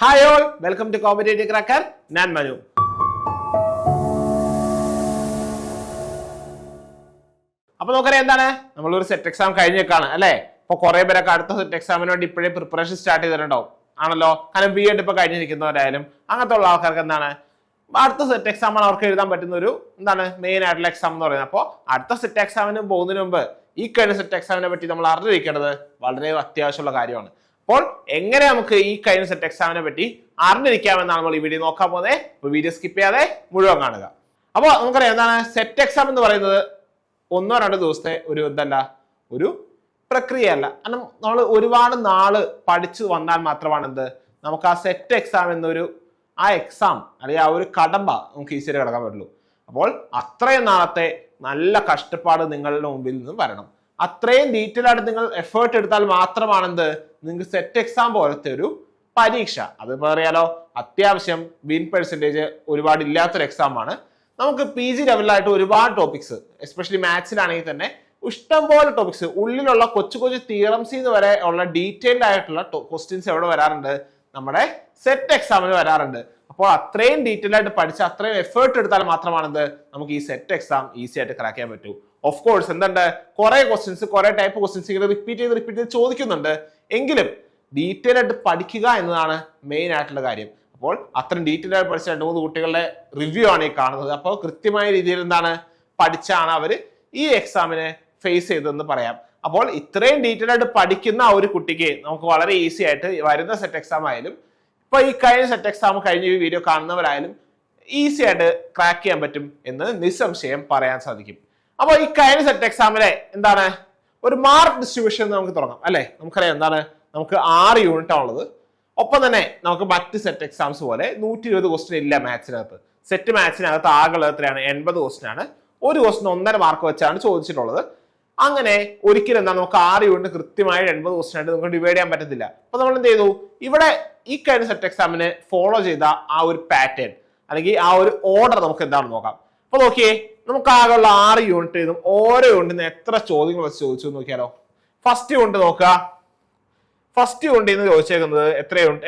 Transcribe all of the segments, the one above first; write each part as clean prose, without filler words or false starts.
Hi all, welcome to competitive cracker. ഞാൻ മനു. അപ്പൊ നമുക്കറിയാം എന്താണ്, നമ്മളൊരു സെറ്റ് എക്സാം കഴിഞ്ഞേക്കാണ് അല്ലെ. അപ്പൊ കുറെ പേരൊക്കെ അടുത്ത സെറ്റ് എക്സാമിന് വേണ്ടി ഇപ്പോഴേ പ്രിപ്പറേഷൻ സ്റ്റാർട്ട് ചെയ്തിട്ടുണ്ടാവും ആണല്ലോ. കാരണം ബി എഡ് ഇപ്പൊ കഴിഞ്ഞിരിക്കുന്നവരായാലും അങ്ങനത്തെ ഉള്ള ആൾക്കാർക്ക് എന്താണ്, അടുത്ത സെറ്റ് എക്സാം ആണ് അവർക്ക് എഴുതാൻ പറ്റുന്ന ഒരു എന്താണ് മെയിൻ ആയിട്ടുള്ള എക്സാം എന്ന് പറയുന്നത്. അപ്പോൾ അടുത്ത സെറ്റ് എക്സാമിന് പോകുന്നതിന് മുമ്പ് ഈ കഴിഞ്ഞ സെറ്റ് എക്സാമിനെ പറ്റി നമ്മൾ അറിഞ്ഞിരിക്കേണ്ടത് വളരെ അത്യാവശ്യമുള്ള കാര്യമാണ്. അപ്പോൾ എങ്ങനെ നമുക്ക് ഈ കഴിഞ്ഞ സെറ്റ് എക്സാമിനെ പറ്റി അറിഞ്ഞിരിക്കാമെന്നാണ് നമ്മൾ ഈ വീഡിയോ നോക്കാൻ പോകുന്നത്. അപ്പോൾ വീഡിയോ സ്കിപ്പ് ചെയ്യാതെ മുഴുവൻ കാണുക. അപ്പോൾ നമുക്കറിയാം എന്താണ് സെറ്റ് എക്സാം എന്ന് പറയുന്നത് ഒന്നോ രണ്ടോ ദിവസത്തെ ഒരു ഒരു പ്രക്രിയയല്ല. കാരണം നമ്മൾ ഒരുപാട് നാള് പഠിച്ചു വന്നാൽ മാത്രമാണ് നമുക്ക് ആ സെറ്റ് എക്സാം എന്നൊരു ആ എക്സാം അല്ലെങ്കിൽ ആ ഒരു കടമ്പ നമുക്ക് ഈസിയായി കിടക്കാൻ പറ്റുള്ളൂ. അപ്പോൾ അത്രയും നാളത്തെ നല്ല കഷ്ടപ്പാട് നിങ്ങളുടെ മുമ്പിൽ നിന്ന് വരണം. അത്രയും ഡീറ്റെയിൽ ആയിട്ട് നിങ്ങൾ എഫേർട്ട് എടുത്താൽ മാത്രമാണ് നിങ്ങൾക്ക് സെറ്റ് എക്സാം പോലത്തെ ഒരു പരീക്ഷ, അത് പറയാലോ അത്യാവശ്യം വിൻ പെർസെൻറ്റേജ് ഒരുപാട് ഇല്ലാത്തൊരു എക്സാം ആണ്. നമുക്ക് പി ജി ലെവലിലായിട്ട് ഒരുപാട് ടോപ്പിക്സ്, എസ്പെഷ്യലി മാത്സിലാണെങ്കിൽ തന്നെ ഇഷ്ടംപോലെ ടോപ്പിക്സ്, ഉള്ളിലുള്ള കൊച്ചു കൊച്ചു തിയറംസിന്ന് വരെ ഉള്ള ഡീറ്റെയിൽഡ് ആയിട്ടുള്ള ക്വസ്റ്റ്യൻസ് എവിടെ വരാറുണ്ട്, നമ്മുടെ സെറ്റ് എക്സാമിന് വരാറുണ്ട്. അപ്പോൾ അത്രയും ഡീറ്റെയിൽ ആയിട്ട് പഠിച്ച് അത്രയും എഫേർട്ട് എടുത്താൽ മാത്രമാണ് നമുക്ക് ഈ സെറ്റ് എക്സാം ഈസി ആയിട്ട് ക്രാക്ക് ചെയ്യാൻ പറ്റൂ. ഓഫ് കോഴ്സ് എന്തുണ്ട്, കുറെ ക്വസ്റ്റ്യൻസ്, കുറെ ടൈപ്പ് ക്വസ്റ്റ്യൻസ് ഇങ്ങനെ റിപ്പീറ്റ് ചെയ്ത് ചോദിക്കുന്നുണ്ട്. എങ്കിലും ഡീറ്റെയിൽ ആയിട്ട് പഠിക്കുക എന്നതാണ് മെയിൻ ആയിട്ടുള്ള കാര്യം. അപ്പോൾ അത്രയും ഡീറ്റെയിൽ ആയിട്ട് പഠിച്ച 2-3 കുട്ടികളുടെ റിവ്യൂ ആണ് ഈ കാണുന്നത്. അപ്പോൾ കൃത്യമായ രീതിയിൽ എന്താണ് പഠിച്ചാണ് അവർ ഈ എക്സാമിനെ ഫേസ് ചെയ്തതെന്ന് പറയാം. അപ്പോൾ ഇത്രയും ഡീറ്റെയിൽ ആയിട്ട് പഠിക്കുന്ന ആ ഒരു കുട്ടിക്ക് നമുക്ക് വളരെ ഈസി ആയിട്ട് വരുന്ന സെറ്റ് എക്സാം ആയാലും ഇപ്പൊ ഈ കഴിഞ്ഞ സെറ്റ് എക്സാം കഴിഞ്ഞ ഈ വീഡിയോ കാണുന്നവരായാലും ഈസി ആയിട്ട് ക്രാക്ക് ചെയ്യാൻ പറ്റും എന്ന് നിസ്സംശയം പറയാൻ സാധിക്കും. അപ്പോൾ ഈ കഴിഞ്ഞ സെറ്റ് എക്സാമിലെ എന്താണ് ഒരു മാർക്ക് ഡിസ്ട്രിബ്യൂഷൻ നമുക്ക് തുടങ്ങാം അല്ലെ. നമുക്കറിയാം എന്താണ്, നമുക്ക് 6 യൂണിറ്റ് ആണുള്ളത്. ഒപ്പം തന്നെ നമുക്ക് മറ്റ് സെറ്റ് എക്സാംസ് പോലെ 120 ക്വസ്റ്റ്യൻ ഇല്ല മാത്സിനകത്ത്. സെറ്റ് മാത്സിനകത്ത് ആകെ എത്രയാണ്, 80 ക്വസ്റ്റ്യൻ ആണ്. ഒരു ക്വസ്റ്റ്യൻ 1.5 മാർക്ക് വെച്ചാണ് ചോദിച്ചിട്ടുള്ളത്. അങ്ങനെ ഒരിക്കലും എന്താണ് നമുക്ക് 6 യൂണിറ്റ് കൃത്യമായി 80 ക്വസ്റ്റ്യൻ ആയിട്ട് നമുക്ക് ഡിവൈഡ് ചെയ്യാൻ പറ്റത്തില്ല. അപ്പൊ നമ്മൾ എന്ത് ചെയ്തു, ഇവിടെ ഈ കഴിഞ്ഞ സെറ്റ് എക്സാമിന് ഫോളോ ചെയ്ത ആ ഒരു പാറ്റേൺ അല്ലെങ്കിൽ ആ ഒരു ഓർഡർ നമുക്ക് എന്താണെന്ന് നോക്കാം. അപ്പൊ നോക്കിയേ, നമുക്ക് ആകെയുള്ള 6 യൂണിറ്റ് ഇതും ഓരോ യൂണിറ്റിന് എത്ര ചോദ്യങ്ങൾ വെച്ച് ചോദിച്ചു നോക്കിയാലോ. ഫസ്റ്റ് യൂണിറ്റ് നോക്കുക. ഫസ്റ്റ് യൂണിറ്റിൽ നിന്ന് ചോദിച്ചേക്കുന്നത്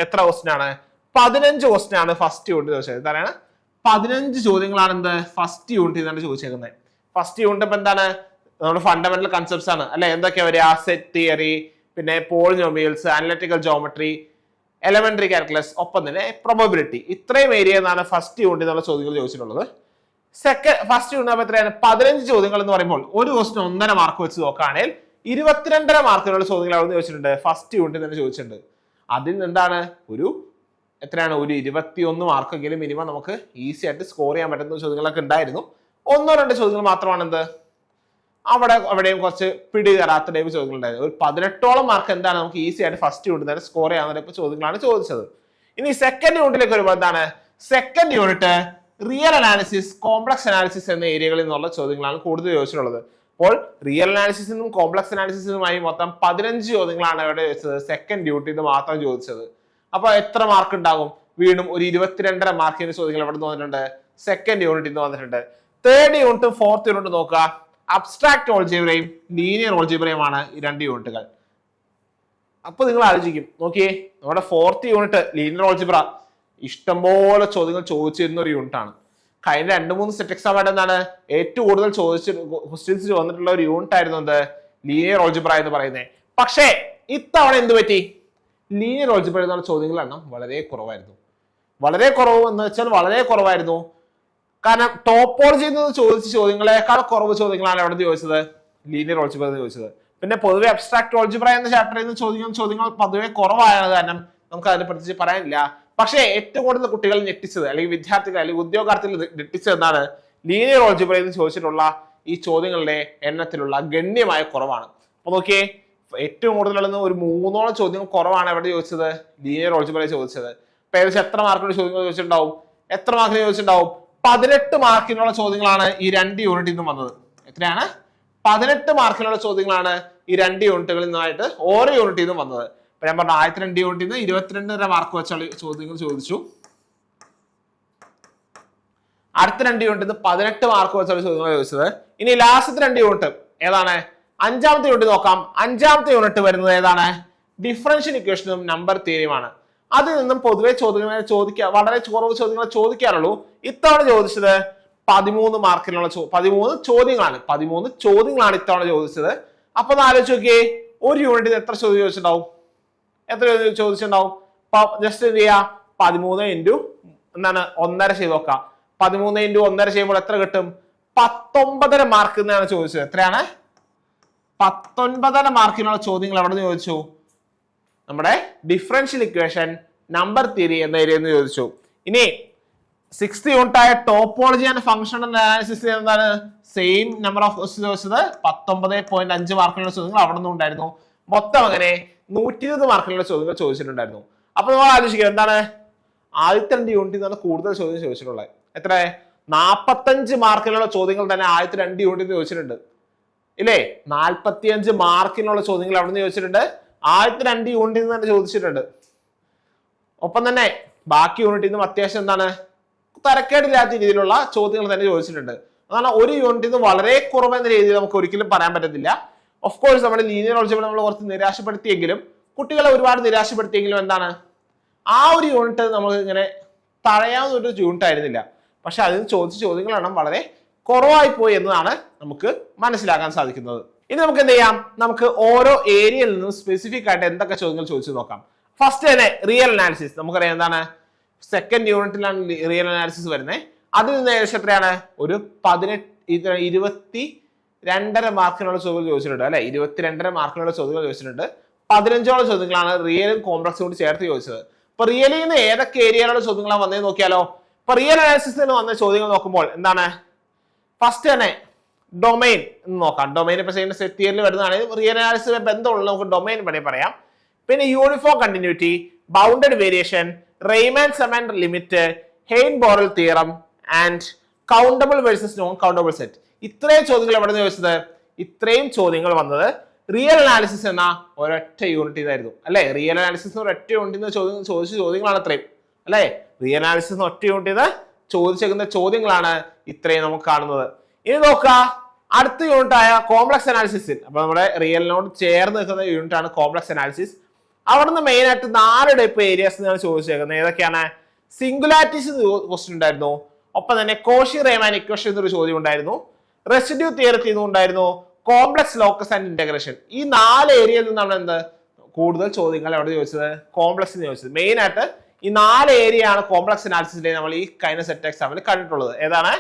എത്ര ക്വസ്റ്റ്യൻ ആണ്, 15 ക്വസ്റ്റ്യൻ ആണ് ഫസ്റ്റ് യൂണിറ്റ് ചോദിച്ചത്. എന്താണ് 15 ചോദ്യങ്ങളാണ് ഫസ്റ്റ് യൂണിറ്റിൽ നിന്നാണ് ചോദിച്ചേക്കുന്നത്. ഫസ്റ്റ് യൂണിറ്റ് ഇപ്പൊ എന്താണ്, നമ്മുടെ ഫണ്ടമെന്റൽ കൺസെപ്റ്റ്സ് ആണ് അല്ലെ. എന്തൊക്കെയാ വരിക, സെറ്റ് തിയറി, പിന്നെ polynomials, analytical geometry, elementary calculus, ഒപ്പം തന്നെ പ്രോബബിലിറ്റി. ഇത്രയും ഏരിയ എന്നാണ് ഫസ്റ്റ് യൂണിറ്റിൽ നിന്നുള്ള ചോദ്യങ്ങൾ ചോദിച്ചിട്ടുള്ളത്. ഫസ്റ്റ് യൂണിറ്റ് എത്രയാണ്, 15 ചോദ്യങ്ങൾ എന്ന് പറയുമ്പോൾ ഒരു ക്വസ്റ്റ്യൻ 1.5 മാർക്ക് വെച്ച് നോക്കുകയാണെങ്കിൽ 22.5 മാർക്കിനുള്ള ചോദ്യങ്ങൾ അവിടെ ചോദിച്ചിട്ടുണ്ട്. ഫസ്റ്റ് യൂണിറ്റിൽ തന്നെ ചോദിച്ചിട്ടുണ്ട്. അതിൽ എന്താണ് എത്രയാണ്, ഒരു 21 മാർക്കെങ്കിലും മിനിമം നമുക്ക് ഈസി ആയിട്ട് സ്കോർ ചെയ്യാൻ പറ്റുന്ന ചോദ്യങ്ങളൊക്കെ ഉണ്ടായിരുന്നു. 1-2 ചോദ്യങ്ങൾ മാത്രമാണ് അവിടെയും കുറച്ച് പിടി തരാത്ത ടൈപ്പ് ചോദ്യങ്ങൾ ഉണ്ടായിരുന്നു. ഒരു 18ഓളം മാർക്ക് എന്താണ് നമുക്ക് ഈസി ആയിട്ട് ഫസ്റ്റ് യൂണിറ്റ് തന്നെ സ്കോർ ചെയ്യാവുന്ന ടൈപ്പ് ചോദ്യങ്ങളാണ് ചോദിച്ചത്. ഇനി സെക്കൻഡ് യൂണിറ്റിലേക്ക് വരുമ്പോൾ എന്താണ്, second unit real analysis, complex analysis എന്ന ഏരിയകളിൽ നിന്നുള്ള ചോദ്യങ്ങളാണ് കൂടുതൽ ചോദിച്ചിട്ടുള്ളത്. അപ്പോൾ റിയൽ അനാലിസിസിനും കോംപ്ലക്സ് അനാലിസിസിനുമായി മൊത്തം 15 ചോദ്യങ്ങളാണ് ഇവിടെ ചോദിച്ചത്. സെക്കൻഡ് യൂണിറ്റിൽ നിന്ന് മാത്രം ചോദിച്ചത്. അപ്പൊ എത്ര മാർക്ക് ഉണ്ടാകും, വീണ്ടും ഒരു 22.5 മാർക്കിന്റെ ചോദ്യങ്ങൾ എവിടെ നിന്ന് വന്നിട്ടുണ്ട്, സെക്കൻഡ് യൂണിറ്റിൽ നിന്ന് വന്നിട്ടുണ്ട്. തേർഡ് യൂണിറ്റും ഫോർത്ത് യൂണിറ്റും നോക്കുക. അബ്സ്ട്രാക്ട് ഓൾജിബ്രയും ലീനിയർ ഓൾജിബ്രയുമാണ് ഈ 2 യൂണിറ്റുകൾ. അപ്പൊ നിങ്ങൾ ആലോചിക്കും, നോക്കിയേ നമ്മുടെ ഫോർത്ത് യൂണിറ്റ് ലീനിയർ ഓൾജിബ്ര ഇഷ്ടംപോലെ ചോദ്യങ്ങൾ ചോദിച്ചിരുന്ന ഒരു യൂണിറ്റ് ആണ്. കഴിഞ്ഞ 2-3 സെറ്റ് എക്സാം ആയിട്ട് എന്താണ് ഏറ്റവും കൂടുതൽ ക്വസ്റ്റ്യൻസ് വന്നിട്ടുള്ള ഒരു യൂണിറ്റ് ആയിരുന്നു ലീനിയർ ഓൾജിബ്ര എന്ന് പറയുന്നത്. പക്ഷേ ഇത്തവണ എന്ത് പറ്റി, ലീനിയർ ഓൾജിബ്ര എന്നുള്ള ചോദ്യങ്ങളുടെ എണ്ണം വളരെ കുറവായിരുന്നു. വളരെ കുറവ് എന്ന് വെച്ചാൽ വളരെ കുറവായിരുന്നു. കാരണം ടോപ്പോളജിയിൽ നിന്ന് ചോദിച്ച ചോദ്യങ്ങളെക്കാൾ കുറവ് ചോദ്യങ്ങളാണ് എവിടെ ചോദിച്ചത്, ലീനിയർ ഓൾജിബ്ര ചോദിച്ചത്. പിന്നെ പൊതുവെ അബ്സ്ട്രാക്ട് ഓൾജിബ്ര എന്ന ചാപ്റ്ററിൽ നിന്ന് ചോദ്യങ്ങൾ പൊതുവെ കുറവായത് കാരണം നമുക്ക് അതിനെ പ്രത്യേകിച്ച് പറയാനില്ല. പക്ഷേ ഏറ്റവും കൂടുതൽ കുട്ടികൾ ഞെട്ടിച്ചത് അല്ലെങ്കിൽ വിദ്യാർത്ഥികൾ അല്ലെങ്കിൽ ഉദ്യോഗാർത്ഥികൾ ഞെട്ടിച്ചത് എന്താണ്, ലീനിയർ ഓൾജിബ്രയിൽ നിന്ന് ചോദിച്ചിട്ടുള്ള ഈ ചോദ്യങ്ങളുടെ എണ്ണത്തിലുള്ള ഗണ്യമായ കുറവാണ്. അപ്പൊ നോക്കിയേ, ഏറ്റവും കൂടുതലുള്ള ഒരു 3ഓളം ചോദ്യങ്ങൾ കുറവാണ് എവിടെ ചോദിച്ചത്, ലീനിയർ ഓൾജിബ്രയിൽ ചോദിച്ചത്. അപ്പൊ ഏകദേശം എത്ര മാർക്കിന്റെ ചോദ്യങ്ങൾ ചോദിച്ചിട്ടുണ്ടാവും, എത്ര മാർക്കിന് ചോദിച്ചിട്ടുണ്ടാവും, 18 മാർക്കിനുള്ള ചോദ്യങ്ങളാണ് ഈ 2 യൂണിറ്റിൽ നിന്നും വന്നത്. എത്രയാണ്, 18 മാർക്കിനുള്ള ചോദ്യങ്ങളാണ് ഈ 2 യൂണിറ്റുകളിൽ നിന്നായിട്ട് ഓരോ യൂണിറ്റിൽ നിന്നും വന്നത്. അപ്പൊ ഞാൻ പറഞ്ഞു ആദ്യത്തെ 2 യൂണിറ്റിൽ നിന്ന് 22.5 മാർക്ക് വെച്ചുള്ള ചോദ്യങ്ങൾ ചോദിച്ചു. അടുത്ത 2 യൂണിറ്റിൽ നിന്ന് 18 മാർക്ക് വെച്ചുള്ള ചോദ്യങ്ങൾ ചോദിച്ചത്. ഇനി ലാസ്റ്റത്തെ 2 യൂണിറ്റ് ഏതാണ്, 5ാമത്തെ യൂണിറ്റ് നോക്കാം. 5ാമത്തെ യൂണിറ്റ് വരുന്നത് ഏതാണ്, ഡിഫറൻഷ്യൽ ഇക്വേഷനും നമ്പർ തിയറിയുമാണ്. അതിൽ നിന്നും പൊതുവെ ചോദ്യങ്ങൾ വളരെ കുറവ് ചോദ്യങ്ങൾ ചോദിക്കാറുള്ളൂ. ഇത്തവണ ചോദിച്ചത് 13 മാർക്കിനുള്ള 13 ചോദ്യങ്ങളാണ് ഇത്തവണ ചോദിച്ചത്. അപ്പൊ ഒന്ന് ആലോചിച്ച് നോക്കിയേ, ഒരു യൂണിറ്റിന് എത്ര ചോദ്യം ചോദിച്ചിട്ടുണ്ടാവും? എത്ര ചോദിച്ചിട്ടുണ്ടാവും? ജസ്റ്റ് എന്ത് ചെയ്യാ, 13 ഇൻറ്റു 1.5 ചെയ്ത് നോക്കാം. 13 ഇൻറ്റു 1.5 ചെയ്യുമ്പോൾ എത്ര കിട്ടും? 19.5 മാർക്ക് എന്നാണ് ചോദിച്ചത്. എത്രയാണ്? 19.5 മാർക്കിനുള്ള ചോദ്യങ്ങൾ എവിടെ നിന്ന് ചോദിച്ചു? നമ്മുടെ ഡിഫറൻഷ്യൽ ഇക്വേഷൻ, നമ്പർ തിയറി എന്ന ഏരിയയിൽ നിന്ന് ചോദിച്ചു. ഇനി 6th യൂണിറ്റ് ആയ ടോപ്പോളജി ആൻഡ് ഫംഗ്ഷണൽ അനാലിസിസ് എന്താണ്? സെയിം നമ്പർ ഓഫ് ക്വസ്റ്റ്യൻ ചോദിച്ചത് 19.5 മാർക്കിനുള്ള ചോദ്യങ്ങൾ അവിടെ നിന്നും ഉണ്ടായിരുന്നു. മൊത്തം അങ്ങനെ 120 മാർക്കിനുള്ള ചോദ്യങ്ങൾ ചോദിച്ചിട്ടുണ്ടായിരുന്നു. അപ്പൊ നമ്മൾ ആലോചിക്കുക, എന്താണ് ആദ്യത്തെ 2 യൂണിറ്റിൽ നിന്നാണ് കൂടുതൽ ചോദ്യം ചോദിച്ചിട്ടുള്ളത്. എത്ര? 45 മാർക്കിനുള്ള ചോദ്യങ്ങൾ തന്നെ ആദ്യത്തെ 2 യൂണിറ്റിൽ ചോദിച്ചിട്ടുണ്ട് ഇല്ലേ? 45 മാർക്കിനുള്ള ചോദ്യങ്ങൾ അവിടെ നിന്ന് ചോദിച്ചിട്ടുണ്ട്, ആദ്യത്തെ 2 യൂണിറ്റിൽ നിന്ന് തന്നെ ചോദിച്ചിട്ടുണ്ട്. ഒപ്പം തന്നെ ബാക്കി യൂണിറ്റിൽ നിന്നും അത്യാവശ്യം എന്താണ് തരക്കേടില്ലാത്ത രീതിയിലുള്ള ചോദ്യങ്ങൾ തന്നെ ചോദിച്ചിട്ടുണ്ട്. അതാണ് ഒരു യൂണിറ്റിൽ നിന്ന് വളരെ കുറവെന്ന രീതിയിൽ നമുക്ക് ഒരിക്കലും പറയാൻ പറ്റത്തില്ല. ഓഫ് കോഴ്സ് നമ്മുടെ ലീനിയർ ഓൾജിബ്ര നമ്മൾ കുറച്ച് നിരാശപ്പെടുത്തിയെങ്കിലും, കുട്ടികളെ ഒരുപാട് നിരാശപ്പെടുത്തിയെങ്കിലും എന്താണ് ആ ഒരു യൂണിറ്റ് നമ്മൾ ഇങ്ങനെ തഴയാവുന്ന ഒരു യൂണിറ്റ് ആയിരുന്നില്ല. പക്ഷെ അതിന് ചോദിച്ച ചോദ്യങ്ങളെണ്ണം വളരെ കുറവായി പോയി എന്നതാണ് നമുക്ക് മനസ്സിലാക്കാൻ സാധിക്കുന്നത്. ഇനി നമുക്ക് എന്ത് ചെയ്യാം, നമുക്ക് ഓരോ ഏരിയയിൽ നിന്നും സ്പെസിഫിക് ആയിട്ട് എന്തൊക്കെ ചോദ്യങ്ങൾ ചോദിച്ചു നോക്കാം. ഫസ്റ്റ് തന്നെ റിയൽ അനാലിസിസ്. നമുക്കറിയാം എന്താണ്, 2nd യൂണിറ്റിലാണ് റിയൽ അനാലിസിസ് വരുന്നത്. അതിൽ നിന്ന് ഏകദേശം എത്രയാണ്? ഒരു 22.5 മാർക്കിനുള്ള ചോദ്യങ്ങൾ ചോദിച്ചിട്ടുണ്ട് അല്ലെ? 22.5 മാർക്കിനുള്ള ചോദ്യങ്ങൾ ചോദിച്ചിട്ടുണ്ട്. 15ഓളം ചോദ്യങ്ങളാണ് റിയലും കോംപ്ലക്സും കൂടി ചേർത്ത് ചോദിച്ചത്. ഇപ്പൊ റിയലിൽ നിന്ന് ഏതൊക്കെ ഏരിയയിലുള്ള ചോദ്യങ്ങളാണ് വന്നതെന്ന് നോക്കിയാലോ. ഇപ്പൊ റിയൽ അനാലിസിസിൽ വന്ന ചോദ്യങ്ങൾ നോക്കുമ്പോൾ എന്താണ്, ഫസ്റ്റ് തന്നെ ഡൊമൈൻ എന്ന് നോക്കാം. ഡൊമൈൻ ഇപ്പൊ സെറ്റ് തിയറിൽ വരുന്നതാണ്. റിയൽ അനാലിസിസ് ബന്ധമുള്ള നമുക്ക് ഡൊമൈൻ പറയാം. പിന്നെ യൂണിഫോം കണ്ടിന്യൂറ്റി, ബൗണ്ടഡ് വേരിയേഷൻ, റെയ്മാൻ-സെമൻ limit, Heine Borel theorem and countable versus non countable set. ഇത്രയും ചോദ്യങ്ങൾ എവിടെ നിന്ന് ചോദിച്ചത്? ഇത്രയും ചോദ്യങ്ങൾ വന്നത് റിയൽ അനാലിസിസ് എന്ന ഒരൊറ്റ യൂണിറ്റ് ആയിരുന്നു അല്ലെ? റിയൽ അനാലിസിസ് ഒരൊറ്റ യൂണിറ്റിൽ നിന്ന് ചോദിച്ച ചോദ്യങ്ങളാണ് ഇത്രയും അല്ലെ? റിയൽ അനാലിസിസ് ഒറ്റ യൂണിറ്റിൽ നിന്ന് ചോദിച്ചേക്കുന്ന ചോദ്യങ്ങളാണ് ഇത്രയും നമുക്ക് കാണുന്നത്. ഇനി നോക്കുക, അടുത്ത യൂണിറ്റ് ആയ കോംപ്ലക്സ് അനാലിസിസിൽ. അപ്പൊ നമ്മുടെ റിയലിനോട് ചേർന്ന് നിൽക്കുന്ന യൂണിറ്റ് ആണ് കോംപ്ലക്സ് അനാലിസിസ്. അവിടെ നിന്ന് മെയിൻ ആയിട്ട് 4 ടൈപ്പ് ഏരിയാസ് ആണ് ചോദിച്ചേക്കുന്നത്. ഏതൊക്കെയാണ്? സിംഗുലാരിറ്റീസ് ക്വസ്റ്റ്യൻ ഉണ്ടായിരുന്നു, ഒപ്പം തന്നെ കോഷി റീമാൻ ഇക്വേഷൻ എന്നൊരു ചോദ്യം ഉണ്ടായിരുന്നു, റെസിഡ്യൂ തിയറി ഉണ്ടായിരുന്നു, കോംപ്ലക്സ് ലോക്കസ് ആൻഡ് ഇന്റഗ്രേഷൻ. ഈ 4 ഏരിയയിൽ നിന്നാണ് എന്ത് കൂടുതൽ ചോദ്യങ്ങൾ എവിടെ ചോദിച്ചത്? കോംപ്ലക്സിന് ചോദിച്ചത്. മെയിൻ ആയിട്ട് ഈ 4 ഏരിയ ആണ് കോംപ്ലക്സ് അനാലിസിസിലെ നമ്മൾ ഈ കഴിഞ്ഞ സെറ്റ് എക്സാമിൽ കണ്ടിട്ടുള്ളത്. ഏതാണ്?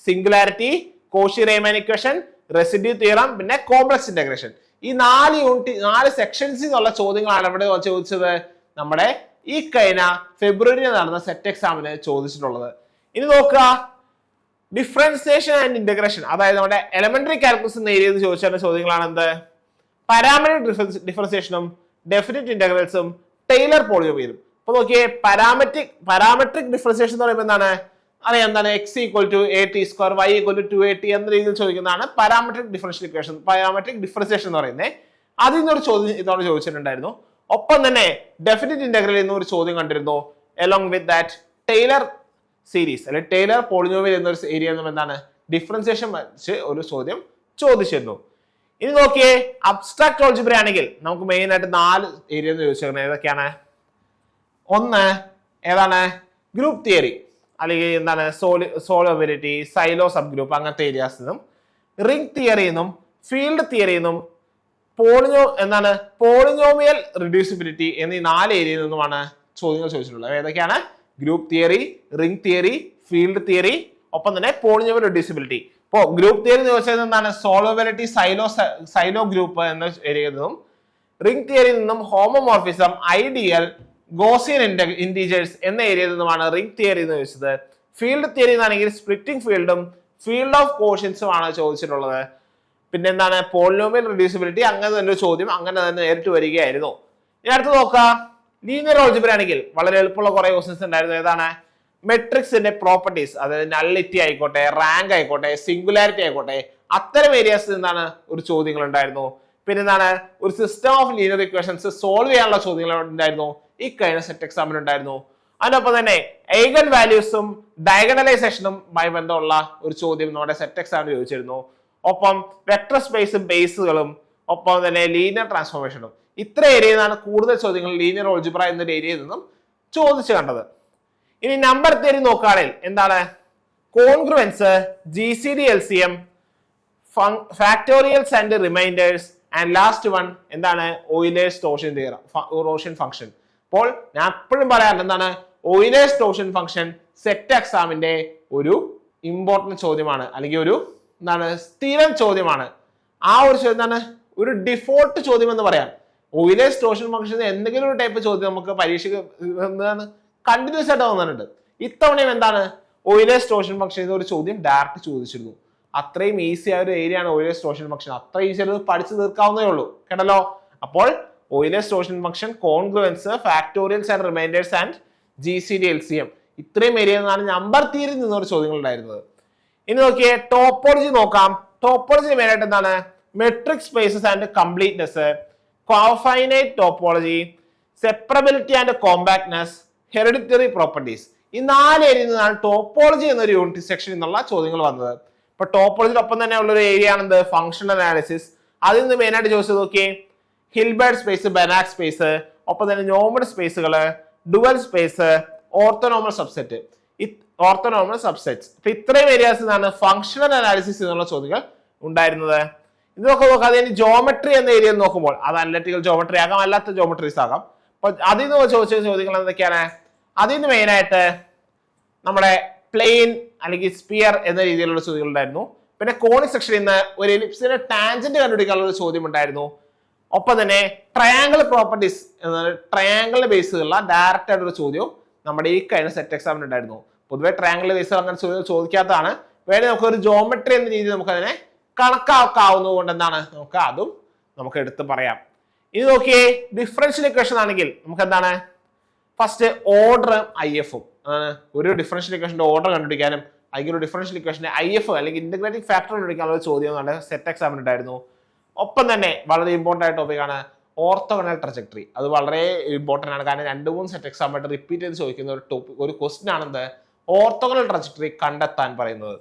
Singularity, Cauchy റീമാൻ equation, residue theorem, പിന്നെ കോംപ്ലക്സ് ഇന്റഗ്രേഷൻ. ഈ 4 സെക്ഷൻസിൽ നിന്നുള്ള ചോദ്യങ്ങളാണ് ഇവിടെ ചോദിച്ചത് നമ്മുടെ ഈ കഴിഞ്ഞ ഫെബ്രുവരിയിൽ നടന്ന സെറ്റ് എക്സാമിന് ചോദിച്ചിട്ടുള്ളത്. ഇനി നോക്കുക, ഡിഫറൻസിയേഷൻ ആൻഡ് ഇന്റഗ്രേഷൻ, അതായത് നമ്മുടെ എലമെന്ററി കാൽക്കുലസ് എന്ന ഏരിയയിൽ ചോദിച്ച ചോദ്യങ്ങളാണ് എന്ത്? പാരാമെട്രിക് ഡിഫറൻസിയേഷനും ഡെഫിനിറ്റ് ഇന്റഗ്രൽസും ടൈലർ പോളിനോമിയലും. അപ്പൊ നോക്കിയേ, പാരാമെട്രിക് ഡിഫറൻസിയേഷൻ എന്ന് പറയുമ്പോൾ എന്താണ് അറിയാം, എന്താണ്? x = at², y = 2at എന്ന രീതിയിൽ ചോദിക്കുന്നതാണ് parametric differential equation, parametric differentiation എന്ന് പറയുന്നത്. അതിൽ നിന്നൊരു ചോദ്യം ഇതോടെ ചോദിച്ചിട്ടുണ്ടായിരുന്നു. ഒപ്പം തന്നെ ഡെഫിനിറ്റ് ഇന്റഗ്രൽ എന്നൊരു ചോദ്യം കണ്ടിരുന്നു. Along with that Taylor series അല്ലെങ്കിൽ ടൈലർ പോളിനോമിയൽ എന്നൊരു ഏരിയ എന്താണ് ഡിഫറൻസിയേഷൻ വെച്ച് ഒരു ചോദ്യം ചോദിച്ചിരുന്നു. ഇനി നോക്കിയേ, അബ്സ്ട്രാക്ട് ഓൾജിബ്ര ആണെങ്കിൽ നമുക്ക് മെയിൻ ആയിട്ട് 4 ഏരിയ ചോദിച്ചിരുന്നത്. ഏതൊക്കെയാണ്? ഒന്ന് ഏതാണ്? ഗ്രൂപ്പ് തിയറി അല്ലെങ്കിൽ എന്താണ് സോളബിലിറ്റി, സൈലോ സബ് ഗ്രൂപ്പ്, അങ്ങനത്തെ ഏരിയാസ് നിന്നും, റിംഗ് തിയറി എന്നും, ഫീൽഡ് തിയറി എന്നും, പോളിനോമിയൽ റിഡ്യൂസിബിലിറ്റി എന്നീ 4 ഏരിയയിൽ നിന്നുമാണ് ചോദ്യങ്ങൾ ചോദിച്ചിട്ടുള്ളത്. ഏതൊക്കെയാണ്? Group theory, ring theory, field theory, ഒപ്പം തന്നെ പോളിനോമിയൽ റിഡ്യൂസിബിലിറ്റി. ഇപ്പോ ഗ്രൂപ്പ് തിയറി എന്ന് ചോദിച്ചത് എന്താണ്? സോളബിലിറ്റി, സൈലോ ഗ്രൂപ്പ് എന്ന ഏരിയയിൽ നിന്നും, റിംഗ് തിയറിയിൽ നിന്നും ഹോമോമോർഫിസം, ഐഡിയൽ, ഗോസിയൻ ഇന്റീജേഴ്സ് എന്ന ഏരിയയിൽ നിന്നുമാണ് റിംഗ് തിയറി എന്ന് ചോദിച്ചത്. ഫീൽഡ് തിയറി എന്നാണെങ്കിൽ സ്പ്ലിറ്റിംഗ് ഫീൽഡും ഫീൽഡ് ഓഫ് കോഷ്യൻസും ആണ് ചോദിച്ചിട്ടുള്ളത്. പിന്നെ എന്താണ്? പോളിനോമിയൽ റിഡ്യൂസിബിലിറ്റി, അങ്ങനെ തന്നെ ഒരു ചോദ്യം അങ്ങനെ തന്നെ നേരിട്ട് വരികയായിരുന്നു. ഇനി അടുത്ത് നോക്കാം, ലീനിയർ ഓൾജിബ്ര ആണെങ്കിൽ വളരെ എളുപ്പമുള്ള കുറെ ക്വസ്റ്റ്യൻസ് ഉണ്ടായിരുന്നു. ഏതാണ്? മെട്രിക്സിന്റെ പ്രോപ്പർട്ടീസ്, അതായത് നള്ളിറ്റി ആയിക്കോട്ടെ, റാങ്ക് ആയിക്കോട്ടെ, സിംഗുലാരിറ്റി ആയിക്കോട്ടെ, അത്തരം ഏരിയാസിൽ നിന്നാണ് ഒരു ചോദ്യങ്ങൾ ഉണ്ടായിരുന്നു. പിന്നെ എന്താണ്? ഒരു system of linear equations solve ചെയ്യാനുള്ള ചോദ്യങ്ങൾ ഉണ്ടായിരുന്നു. ഈ കഴിഞ്ഞ സെറ്റ് എക്സാമിന് ഉണ്ടായിരുന്നു. അതിനൊപ്പം തന്നെ ഐഗൻ വാല്യൂസും ഡയഗണലൈസേഷനുമായി ബന്ധമുള്ള ഒരു ചോദ്യം നമ്മുടെ സെറ്റ് എക്സാമിന് ചോദിച്ചിരുന്നു. ഒപ്പം വെക്ടർ സ്പേസും ബേസുകളും, ഒപ്പം തന്നെ ലീനിയർ ട്രാൻസ്ഫോർമേഷനും. ഇത്ര ഏരിയയിൽ നിന്നാണ് കൂടുതൽ ചോദ്യങ്ങൾ ലീനിയർ ഓൾജിബ്ര എന്നൊരു ഏരിയയിൽ നിന്നും ചോദിച്ചു കണ്ടത്. ഇനി നമ്പർ തിയറി നോക്കുകയാണെങ്കിൽ എന്താണ്? Congruence, GCD LCM, factorials and reminders, and last one എന്താണ്? Euler's torsion theorem, torsion function. അപ്പോൾ ഞാൻ എപ്പോഴും പറയാറുണ്ട് എന്താണ്? ഓയിലേഴ്സ് ടോർഷൻ ഫംഗ്ഷൻ സെറ്റ് എക്സാമിന്റെ ഒരു ഇമ്പോർട്ടന്റ് ചോദ്യമാണ്, അല്ലെങ്കിൽ ഒരു എന്താണ് സ്ഥിരം ചോദ്യമാണ്. ആ ഒരു ചോദ്യം എന്താണ്? ഒരു ഡിഫോൾട്ട് ചോദ്യം എന്ന് പറയാം. ഓയിലേഴ്സ് ടോർഷൻ ഫംഗ്ഷൻ എന്തെങ്കിലും ഒരു ടൈപ്പ് ചോദ്യം നമുക്ക് പരീക്ഷയ്ക്ക് എന്താണ് കണ്ടിന്യൂസ് ആയിട്ട് വന്നിട്ടുണ്ട്. ഇത്തവണയും എന്താണ്? ഓയിലേഴ്സ് ടോർഷൻ ഫംഗ്ഷൻ ഒരു ചോദ്യം ഡയറക്റ്റ് ചോദിച്ചിരുന്നു. അത്രയും ഈസി ആയ ഒരു ഏരിയ ആണ് ഓയിലേഴ്സ് ടോർഷൻ ഫംഗ്ഷൻ. അത്ര ഈസി ആയിട്ട് പഠിച്ചു തീർക്കാവുന്നേ ഉള്ളൂ, കേട്ടല്ലോ. അപ്പോൾ Euler's torsion function, congruence, factorials and reminders and GCD LCM, ഇത്രയും ഏരിയയിൽ നിന്നാണ് നമ്പർ തിയറിയിൽ നിന്നൊരു ചോദ്യങ്ങൾ ഉണ്ടായിരുന്നത്. ഇനി നോക്കിയേ, ടോപ്പോളജി നോക്കാം. ടോപ്പോളജി മെയിൻ ആയിട്ട് എന്താണ്? Metric spaces and completeness, cofinite topology, separability and compactness, hereditary properties. ഈ 4 ഏരിയയിൽ നിന്നാണ് ടോപ്പോളജി എന്നൊരു യൂണിറ്റ് സെക്ഷനിൽ നിന്നുള്ള ചോദ്യങ്ങൾ വന്നത്. ഇപ്പൊ ടോപ്പോളജിയൊപ്പം തന്നെ ഉള്ള ഒരു ഏരിയ ആണെന്ത്? Functional analysis. അതിൽ നിന്ന് മെയിൻ ആയിട്ട് ചോദിച്ചത് നോക്കിയേ, ഹിൽബർട്ട് സ്പേസ്, ബെനാക് സ്പേസ്, ഒപ്പം തന്നെ നോമഡ് സ്പേസുകള്, dual space, orthonormal subset, orthonormal subsets. അപ്പൊ ഇത്രയും ഏരിയാസ് നിന്നാണ് ഫംഗ്ഷണൽ അനാലിസിസ് എന്നുള്ള ചോദ്യങ്ങൾ ഉണ്ടായിരുന്നത്. ഇതൊക്കെ നോക്കാം. അതിന് ജോമെട്രി എന്ന ഏരിയ നോക്കുമ്പോൾ അത് അനലിറ്റിക്കൽ ജോമെട്രി ആകാം, അല്ലാത്ത ജോമെട്രീസ് ആകാം. അപ്പൊ അതിൽ നിന്ന് ചോദിച്ച ചോദ്യങ്ങൾ എന്തൊക്കെയാണ്? അതിൽ നിന്ന് മെയിൻ ആയിട്ട് നമ്മുടെ പ്ലെയിൻ അല്ലെങ്കിൽ സ്പിയർ എന്ന രീതിയിലുള്ള ചോദ്യങ്ങൾ ഉണ്ടായിരുന്നു. പിന്നെ കോണിക് സെക്ഷനിൽ നിന്ന് ഒരു എലിപ്സിന്റെ ടാൻജന്റ് കണ്ടുപിടിക്കാനുള്ള ഒരു ചോദ്യം ഉണ്ടായിരുന്നു. ഒപ്പം തന്നെ ട്രയാങ്കിൾ പ്രോപ്പർട്ടീസ് എന്ന ട്രയാങ്കിളിന്റെ ബേസിലുള്ള ഡയറക്റ്റ് ആയിട്ടൊരു ചോദ്യവും നമ്മുടെ ഈ കഴിഞ്ഞ സെറ്റ് എക്സാമിന് ഉണ്ടായിരുന്നു. പൊതുവെ ട്രയാങ്കിളിന്റെ ബേസിൽ അങ്ങനെ ചോദിക്കാത്തതാണ്. വേണേൽ നമുക്ക് ഒരു ജോമെട്രി എന്ന രീതിയിൽ നമുക്ക് അതിനെ കണക്കാക്കാവുന്നത് കൊണ്ട് എന്താണ് നമുക്ക് അതും നമുക്ക് എടുത്ത് പറയാം. ഇത് നോക്കിയേ, ഡിഫറൻഷ്യൽ ഇക്വേഷൻ ആണെങ്കിൽ നമുക്ക് എന്താണ്? ഫസ്റ്റ് ഓർഡറും IF-ഉം. ഒരു ഡിഫറൻഷ്യൽ ഇക്വേഷന്റെ ഓർഡർ കണ്ടുപിടിക്കാനും അല്ലെങ്കിൽ ഒരു ഡിഫറൻഷ്യൽ ഇക്വേഷന്റെ IF അല്ലെങ്കിൽ ഇന്റഗ്രേറ്റിംഗ് ഫാക്ടർ കണ്ടുപിടിക്കാനുള്ള ഒരു ചോദ്യം നമ്മുടെ സെറ്റ് എക്സാമിന് ഉണ്ടായിരുന്നു. ഒപ്പം തന്നെ വളരെ ഇമ്പോർട്ടന്റ് ആയ ടോപ്പിക്കാണ് ഓർത്തോഗണൽ ട്രജക്ടറി. അത് വളരെ ഇമ്പോർട്ടന്റ് ആണ്, കാരണം 2-3 സെറ്റ് എക്സാം ആയിട്ട് റിപ്പീറ്റ് ചെയ്ത് ചോദിക്കുന്ന ഒരു ടോപ്പിക്, ഒരു ക്വസ്റ്റ്യൻ ആണെന്ത്? ഓർത്തോഗണൽ ട്രജക്ടറി കണ്ടെത്താൻ പറയുന്നത്.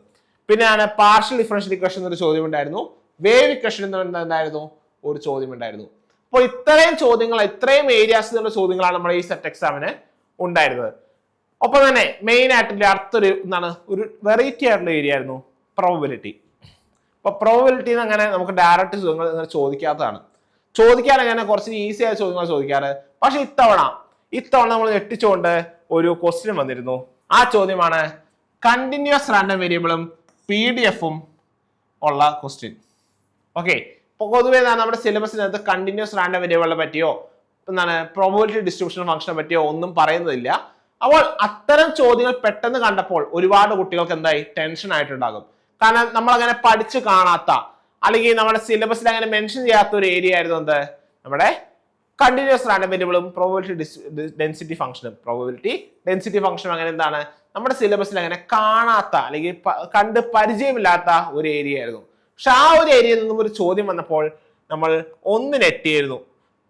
പിന്നെയാണ് പാർഷ്യൽ ഡിഫറൻഷ്യൽ ഇക്വേഷൻ എന്നൊരു ചോദ്യം ഉണ്ടായിരുന്നു. വേവ് ഇക്വേഷൻ എന്തായിരുന്നു? ഒരു ചോദ്യം ഉണ്ടായിരുന്നു. അപ്പോൾ ഇത്രയും ചോദ്യങ്ങൾ, ഇത്രയും ഏരിയാസിലുള്ള ചോദ്യങ്ങളാണ് നമ്മുടെ ഈ സെറ്റ് എക്സാമിന് ഉണ്ടായിരുന്നത്. ഒപ്പം തന്നെ മെയിൻ ആയിട്ടുള്ള അടുത്തൊരു എന്താണ്? ഒരു വെറൈറ്റി ആയിട്ടുള്ള ഏരിയ ആയിരുന്നു പ്രോബബിലിറ്റി. അപ്പൊ പ്രോബബിലിറ്റി അങ്ങനെ നമുക്ക് ഡയറക്റ്റ് ചോദ്യങ്ങൾ ചോദിക്കാത്തതാണ്. ചോദിക്കാൻ അങ്ങനെ കുറച്ച് ഈസി ആയ ചോദ്യങ്ങൾ ചോദിക്കാറ്. പക്ഷെ ഇത്തവണ നമ്മൾ ഞെട്ടിച്ചുകൊണ്ട് ഒരു ക്വസ്റ്റ്യൻ വന്നിരുന്നു. ആ ചോദ്യമാണ് കണ്ടിന്യൂസ് റാൻഡം വേരിയബിളും PDF-ഉം ഉള്ള ക്വസ്റ്റ്യൻ. ഓക്കെ, ഇപ്പൊ പൊതുവെ നമ്മുടെ സിലബസിനകത്ത് കണ്ടിന്യൂസ് റാൻഡം വേരിയബിളിനെ പറ്റിയോ എന്താണ് പ്രോബബിലിറ്റി ഡിസ്ട്രിബ്യൂഷൻ ഫംഗ്ഷനെ പറ്റിയോ ഒന്നും പറയുന്നതില്ല. അപ്പോൾ അത്തരം ചോദ്യങ്ങൾ പെട്ടെന്ന് കണ്ടപ്പോൾ ഒരുപാട് കുട്ടികൾക്ക് എന്തായി? ടെൻഷൻ ആയിട്ടുണ്ടാകും. കാരണം നമ്മൾ അങ്ങനെ പഠിച്ചു കാണാത്ത അല്ലെങ്കിൽ നമ്മുടെ സിലബസിൽ അങ്ങനെ മെൻഷൻ ചെയ്യാത്ത ഒരു ഏരിയ ആയിരുന്നു എന്ത്? നമ്മുടെ കണ്ടിന്യൂസ് റാൻഡം വേരിയബിളും പ്രോബബിലിറ്റി ഡെൻസിറ്റി ഫംഗ്ഷനും. പ്രോബബിലിറ്റി ഡെൻസിറ്റി ഫംഗ്ഷനും അങ്ങനെ എന്താണ്? നമ്മുടെ സിലബസിൽ അങ്ങനെ കാണാത്ത അല്ലെങ്കിൽ കണ്ട് പരിചയമില്ലാത്ത ഒരു ഏരിയ ആയിരുന്നു. പക്ഷെ ആ ഒരു ഏരിയയിൽ നിന്നും ഒരു ചോദ്യം വന്നപ്പോൾ നമ്മൾ ഒന്ന് നെറ്റിയായിരുന്നു.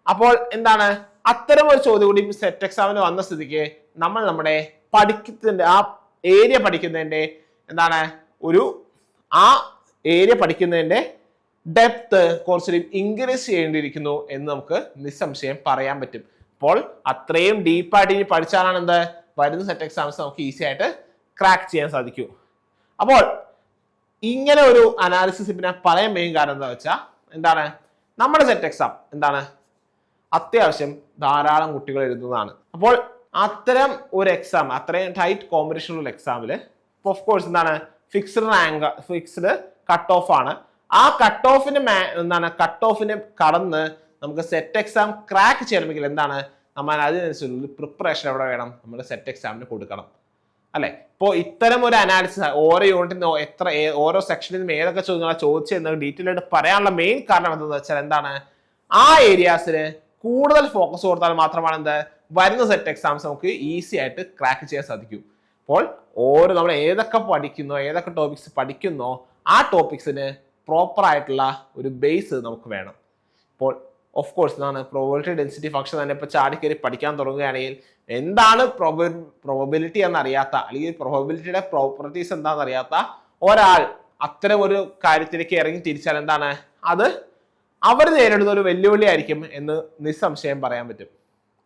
അപ്പോൾ എന്താണ്? അത്തരം ഒരു ചോദ്യം കൂടി സെറ്റ് എക്സാമിന് വന്ന സ്ഥിതിക്ക് നമ്മൾ നമ്മുടെ പഠിക്കുന്നതിന്റെ ആ ഏരിയ പഠിക്കുന്നതിന്റെ എന്താണ് ആ ഏരിയ പഠിക്കുന്നതിന്റെ ഡെപ്ത് കുറച്ചുകൂടി ഇൻക്രീസ് ചെയ്യേണ്ടിയിരിക്കുന്നു എന്ന് നമുക്ക് നിസ്സംശയം പറയാൻ പറ്റും. അപ്പോൾ അത്രയും ഡീപ്പായിട്ട് ഇനി പഠിച്ചാലാണ് എന്ത് വരുന്ന സെറ്റ് എക്സാംസ് നമുക്ക് ഈസി ആയിട്ട് ക്രാക്ക് ചെയ്യാൻ സാധിക്കൂ. അപ്പോൾ ഇങ്ങനെ ഒരു അനാലിസിസ് പിന്നെ പറയാൻ മെയിൻ കാരണം എന്താ വെച്ചാൽ എന്താണ്? നമ്മുടെ സെറ്റ് എക്സാം എന്താണ്? അത്യാവശ്യം ധാരാളം കുട്ടികൾ എഴുതുന്നതാണ്. അപ്പോൾ അത്തരം ഒരു എക്സാം, അത്രയും ടൈറ്റ് കോമ്പറ്റീഷൻ ഉള്ള എക്സാമിൽ ഓഫ് കോഴ്സ് എന്താണ്? Fixed rank, fixed cut off ആണ്. ആ കട്ട് ഓഫിനെ കടന്ന് നമുക്ക് സെറ്റ് എക്സാം ക്രാക്ക് ചെയ്യണമെങ്കിൽ എന്താണ്? നമ്മൾ അതിനനുസരിച്ച് പ്രിപ്പറേഷൻ എവിടെ വേണം? നമ്മൾ സെറ്റ് എക്സാമിന് കൊടുക്കണം, അല്ലെ? ഇപ്പോൾ ഇത്തരം ഒരു അനാലിസിസ് ഓരോ യൂണിറ്റിൽ ഓരോ സെക്ഷനിൽ നിന്നും ഏതൊക്കെ ചോദ്യങ്ങളാണ് ചോദിച്ചതെന്ന് ഡീറ്റെയിൽ ആയിട്ട് പറയാനുള്ള മെയിൻ കാരണം എന്താണെന്ന് വെച്ചാൽ എന്താണ്? ആ ഏരിയാസിന് കൂടുതൽ ഫോക്കസ് കൊടുത്താൽ മാത്രമാണ് എന്ത് വരുന്ന സെറ്റ് എക്സാംസ് നമുക്ക് ഈസി ആയിട്ട് ക്രാക്ക് ചെയ്യാൻ സാധിക്കും. അപ്പോൾ നമ്മൾ ഏതൊക്കെ പഠിക്കുന്നോ, ഏതൊക്കെ ടോപ്പിക്സ് പഠിക്കുന്നോ ആ ടോപ്പിക്സിന് പ്രോപ്പർ ആയിട്ടുള്ള ഒരു ബേസ് നമുക്ക് വേണം. ഇപ്പോൾ ഓഫ് കോഴ്സ് എന്താണ് പ്രോബബിലിറ്റി ഡെൻസിറ്റി ഫംഗ്ഷൻ തന്നെ ഇപ്പൊ ചാടിക്കറി പഠിക്കാൻ തുടങ്ങുകയാണെങ്കിൽ എന്താണ് പ്രോബബിലിറ്റി എന്നറിയാത്ത അല്ലെങ്കിൽ പ്രോബബിലിറ്റിയുടെ പ്രോപ്പർട്ടീസ് എന്താണെന്ന് അറിയാത്ത ഒരാൾ അത്തരം ഒരു കാര്യത്തിലേക്ക് ഇറങ്ങി തിരിച്ചാൽ എന്താണ് അത് അവർ നേരിടുന്ന ഒരു വെല്ലുവിളി ആയിരിക്കും എന്ന് നിസ്സംശയം പറയാൻ പറ്റും,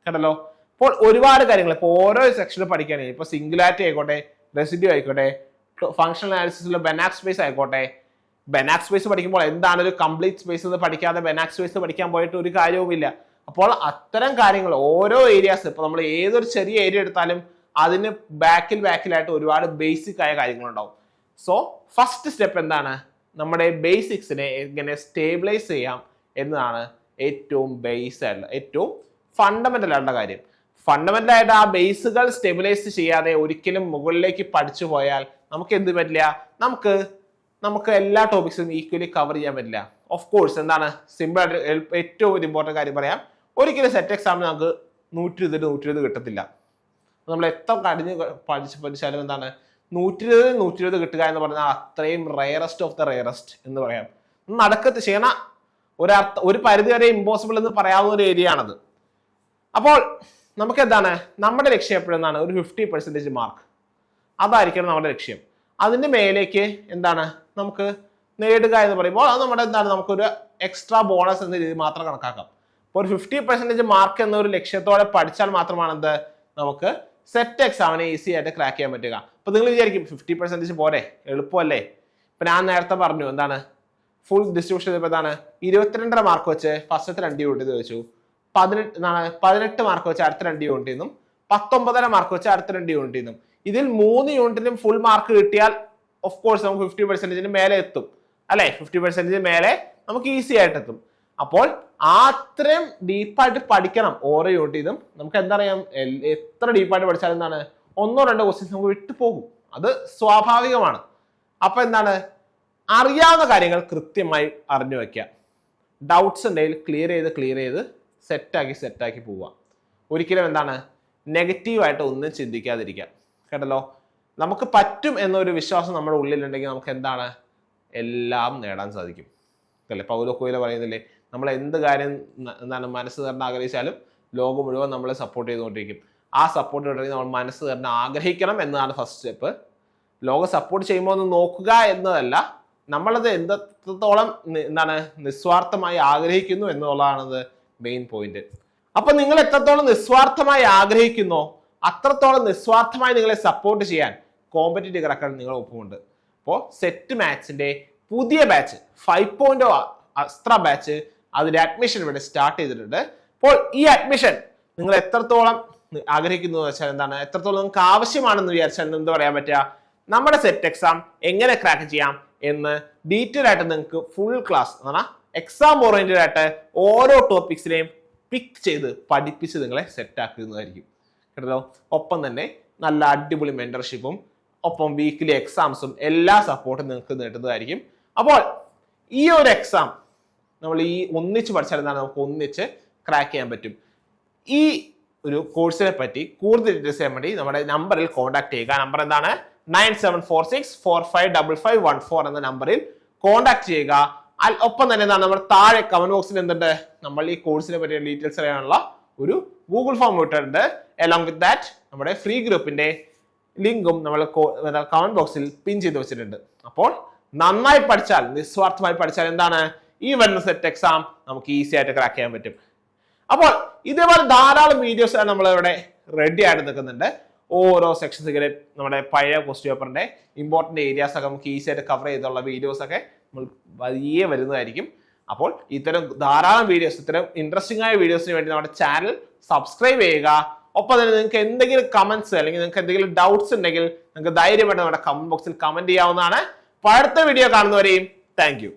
കേട്ടല്ലോ. അപ്പോൾ ഒരുപാട് കാര്യങ്ങൾ ഇപ്പോൾ ഓരോ സെക്ഷനിൽ പഠിക്കാനായി ഇപ്പോൾ സിംഗുലാരിറ്റി ആയിക്കോട്ടെ, റെസിഡ്യൂ ആയിക്കോട്ടെ, ഫംഗ്ഷണൽ അനാലിസിസിലെ ബെനാക് സ്പേസ് ആയിക്കോട്ടെ. ബെനാക് സ്പേസ് പഠിക്കുമ്പോൾ എന്താണ് ഒരു കംപ്ലീറ്റ് സ്പേസ് എന്ന് പഠിക്കാതെ ബെനാക് സ്പേസ് പഠിക്കാൻ പോയിട്ട് ഒരു കാര്യവുമില്ല. അപ്പോൾ അത്തരം കാര്യങ്ങൾ ഓരോ ഏരിയാസ്, ഇപ്പൊ നമ്മൾ ഏതൊരു ചെറിയ ഏരിയ എടുത്താലും അതിന് ബാക്കിലായിട്ട് ഒരുപാട് ബേസിക് ആയ കാര്യങ്ങളുണ്ടാവും. സോ ഫസ്റ്റ് സ്റ്റെപ്പ് എന്താണ്? നമ്മുടെ ബേസിക്സിനെ എങ്ങനെ സ്റ്റേബിലൈസ് ചെയ്യാം എന്നതാണ് ഏറ്റവും ബേസ് ആയിട്ടുള്ള, ഏറ്റവും ഫണ്ടമെന്റൽ ആയിട്ടുള്ള കാര്യം. ഫണ്ടമെന്റൽ ആയിട്ട് ആ ബേസുകൾ സ്റ്റെബിലൈസ് ചെയ്യാതെ ഒരിക്കലും മുകളിലേക്ക് പഠിച്ചു പോയാൽ നമുക്ക് എന്ത് പറ്റില്ല, നമുക്ക് എല്ലാ ടോപ്പിക്സും ഈക്വലി കവർ ചെയ്യാൻ പറ്റില്ല. ഓഫ് കോഴ്സ് എന്താണ് സിമ്പിൾ ആയിട്ട് ഏറ്റവും ഒരു ഇമ്പോർട്ടൻറ്റ് കാര്യം പറയാം, ഒരിക്കലും സെറ്റ് എക്സാമിന് നമുക്ക് 120 കിട്ടത്തില്ല. നമ്മൾ എത്ര കടിഞ്ഞ് പഠിച്ചാലും എന്താണ് 120 കിട്ടുക എന്ന് പറഞ്ഞാൽ അത്രയും റയറസ്റ്റ് ഓഫ് ദ റയറസ്റ്റ് എന്ന് പറയാം. ചെയ്യണ ഒരു പരിധി വരെ ഇമ്പോസിബിൾ എന്ന് പറയാവുന്ന ഒരു ഏരിയ ആണത്. അപ്പോൾ നമുക്ക് എന്താണ് നമ്മുടെ ലക്ഷ്യം എപ്പോഴും എന്താണ് ഒരു 50% മാർക്ക്, അതായിരിക്കണം നമ്മുടെ ലക്ഷ്യം. അതിന്റെ മേലേക്ക് എന്താണ് നമുക്ക് നേടുക എന്ന് പറയുമ്പോൾ അത് നമ്മുടെ എന്താണ് നമുക്കൊരു എക്സ്ട്രാ ബോണസ് എന്ന രീതി മാത്രം കണക്കാക്കാം. അപ്പോൾ ഒരു 50% മാർക്ക് എന്നൊരു ലക്ഷ്യത്തോടെ പഠിച്ചാൽ മാത്രമാണ് എന്ത് നമുക്ക് സെറ്റ് എക്സാമിനെ ഈസി ആയിട്ട് ക്രാക്ക് ചെയ്യാൻ പറ്റുക. അപ്പൊ നിങ്ങൾ വിചാരിക്കും 50% പോരെ, എളുപ്പമല്ലേ? ഇപ്പൊ ഞാൻ നേരത്തെ പറഞ്ഞു എന്താണ് ഫുൾ ഡിസ്ട്രിബ്യൂഷൻ എന്താണ് 22.5 മാർക്ക് വെച്ച് ഫസ്റ്റത്തെ 2 യൂണിറ്റ് ചോദിച്ചു, 18 മാർക്ക് വെച്ച് അടുത്ത 2 യൂണിറ്റിൽ നിന്നും 19.5 മാർക്ക് വെച്ച് അടുത്ത 2 യൂണിറ്റിൽ നിന്നും. ഇതിൽ 3 യൂണിറ്റിനും ഫുൾ മാർക്ക് കിട്ടിയാൽ ഓഫ് കോഴ്സ് നമുക്ക് 50% മേലെ എത്തും അല്ലെ? 50% മേലെ നമുക്ക് ഈസി ആയിട്ട് എത്തും. അപ്പോൾ അത്രയും ഡീപ്പായിട്ട് പഠിക്കണം ഓരോ യൂണിറ്റിനും. നമുക്ക് എന്താ പറയാം, എത്ര ഡീപ്പായിട്ട് പഠിച്ചാലും എന്താണ് 1-2 ക്വസ്റ്റ്യൻസ് നമുക്ക് വിട്ടുപോകും, അത് സ്വാഭാവികമാണ്. അപ്പൊ എന്താണ് അറിയാവുന്ന കാര്യങ്ങൾ കൃത്യമായി അറിഞ്ഞു വെക്കുക, ഡൗട്ട്സ് ഉണ്ടെങ്കിൽ ക്ലിയർ ചെയ്ത് സെറ്റാക്കി പോവുക. ഒരിക്കലും എന്താണ് നെഗറ്റീവായിട്ട് ഒന്നും ചിന്തിക്കാതിരിക്കുക. കേട്ടല്ലോ, നമുക്ക് പറ്റും എന്നൊരു വിശ്വാസം നമ്മുടെ ഉള്ളിലുണ്ടെങ്കിൽ നമുക്ക് എന്താണ് എല്ലാം നേടാൻ സാധിക്കും അല്ലേ? പൗലോ കൊയ്ലോ പറയുന്നില്ലേ, നമ്മൾ എന്ത് കാര്യം എന്താണ് മനസ്സ് തരണം ആഗ്രഹിച്ചാലും ലോകം മുഴുവൻ നമ്മളെ സപ്പോർട്ട് ചെയ്തുകൊണ്ടിരിക്കും. ആ സപ്പോർട്ട് ഉണ്ടെങ്കിൽ നമ്മൾ മനസ്സ് തരണം ആഗ്രഹിക്കണം എന്നതാണ് ഫസ്റ്റ് സ്റ്റെപ്പ്. ലോകം സപ്പോർട്ട് ചെയ്യുമ്പോൾ ഒന്ന് നോക്കുക എന്നതല്ല, നമ്മളത് എത്രത്തോളം എന്താണ് നിസ്വാർത്ഥമായി ആഗ്രഹിക്കുന്നു എന്നുള്ളതാണത് മെയിൻ പോയിന്റ്. അപ്പൊ നിങ്ങൾ എത്രത്തോളം നിസ്വാർത്ഥമായി ആഗ്രഹിക്കുന്നോ അത്രത്തോളം നിസ്വാർത്ഥമായി നിങ്ങളെ സപ്പോർട്ട് ചെയ്യാൻ കോമ്പറ്റീറ്റീവ് ക്രാക്കർ നിങ്ങളുടെ ഒപ്പമുണ്ട്. അപ്പോൾ സെറ്റ് മാത്സിന്റെ പുതിയ ബാച്ച് 5.0 അസ്ത്ര ബാച്ച് അതിന്റെ അഡ്മിഷൻ ഇവിടെ സ്റ്റാർട്ട് ചെയ്തിട്ടുണ്ട്. അപ്പോൾ ഈ അഡ്മിഷൻ നിങ്ങൾ എത്രത്തോളം ആഗ്രഹിക്കുന്നു എന്ന് വെച്ചാൽ എന്താണ്, എത്രത്തോളം നിങ്ങൾക്ക് ആവശ്യമാണെന്ന് വിചാരിച്ചാൽ എന്ത് പറയാൻ പറ്റുക, നമ്മുടെ സെറ്റ് എക്സാം എങ്ങനെ ക്രാക്ക് ചെയ്യാം എന്ന് ഡീറ്റെയിൽ ആയിട്ട് നിങ്ങൾക്ക് ഫുൾ ക്ലാസ് എന്ന് പറഞ്ഞാൽ എക്സാം ഓറിയന്റഡ് ആയിട്ട് ഓരോ ടോപ്പിക്സിനെയും പിക്ക് ചെയ്ത് പഠിപ്പിച്ച് നിങ്ങളെ സെറ്റ് ആക്കുന്നതായിരിക്കും കേട്ടോ. ഒപ്പം തന്നെ നല്ല അടിപൊളി മെന്റർഷിപ്പും ഒപ്പം വീക്കിലി എക്സാംസും എല്ലാ സപ്പോർട്ടും നിങ്ങൾക്ക് നേടുന്നതായിരിക്കും. അപ്പോൾ ഈ ഒരു എക്സാം നമ്മൾ ഈ ഒന്നിച്ച് പഠിച്ചാൽ എന്താണ് നമുക്ക് ഒന്നിച്ച് ക്രാക്ക് ചെയ്യാൻ പറ്റും. ഈ ഒരു കോഴ്സിനെ പറ്റി കൂടുതൽ ഡീറ്റെയിൽസ് ചെയ്യാൻ വേണ്ടി നമ്മുടെ നമ്പറിൽ കോൺടാക്ട് ചെയ്യുക. നമ്പർ എന്താണ് 9746455514 എന്ന നമ്പറിൽ കോൺടാക്ട് ചെയ്യുക. ഒപ്പം തന്നെ എന്താണ് നമ്മുടെ താഴെ കമന്റ് ബോക്സിൽ എന്തുണ്ട്, നമ്മൾ ഈ കോഴ്സിനെ പറ്റിയ ഡീറ്റെയിൽസ് അറിയാനുള്ള ഒരു ഗൂഗിൾ ഫോം ഇട്ടിട്ടുണ്ട്. അലോങ് വിത്ത് ദാറ്റ് നമ്മുടെ ഫ്രീ ഗ്രൂപ്പിന്റെ ലിങ്കും നമ്മൾ കമന്റ് ബോക്സിൽ പിൻ ചെയ്ത് വെച്ചിട്ടുണ്ട്. അപ്പോൾ നന്നായി പഠിച്ചാൽ, നിസ്വാർത്ഥമായി പഠിച്ചാൽ എന്താണ് ഈ വരുന്ന സെറ്റ് എക്സാം നമുക്ക് ഈസി ആയിട്ട് ക്രാക്ക് ചെയ്യാൻ പറ്റും. അപ്പോൾ ഇതേപോലെ ധാരാളം വീഡിയോസ് നമ്മളിവിടെ റെഡി ആയിട്ട് നിൽക്കുന്നുണ്ട്. ഓരോ സെക്ഷൻസ് നമ്മുടെ പഴയ ക്വസ്റ്റ്യൻ പേപ്പറിന്റെ ഇമ്പോർട്ടന്റ് ഏരിയാസ് ഒക്കെ നമുക്ക് ഈസി ആയിട്ട് കവർ ചെയ്തുള്ള വീഡിയോസ് ഒക്കെ നമ്മൾ വലിയ വരുന്നതായിരിക്കും. അപ്പോൾ ഇത്തരം ധാരാളം വീഡിയോസ്, ഇത്തരം ഇൻട്രസ്റ്റിംഗ് ആയ വീഡിയോസിന് വേണ്ടി നമ്മുടെ ചാനൽ സബ്സ്ക്രൈബ് ചെയ്യുക. ഒപ്പം തന്നെ നിങ്ങൾക്ക് എന്തെങ്കിലും കമന്റ്സ് അല്ലെങ്കിൽ നിങ്ങൾക്ക് എന്തെങ്കിലും ഡൗട്ട്സ് ഉണ്ടെങ്കിൽ നിങ്ങൾക്ക് ധൈര്യമായിട്ട് നമ്മുടെ കമന്റ് ബോക്സിൽ കമന്റ് ചെയ്യാവുന്നതാണ്. അടുത്ത വീഡിയോ കാണുന്നവരെയും താങ്ക് യു.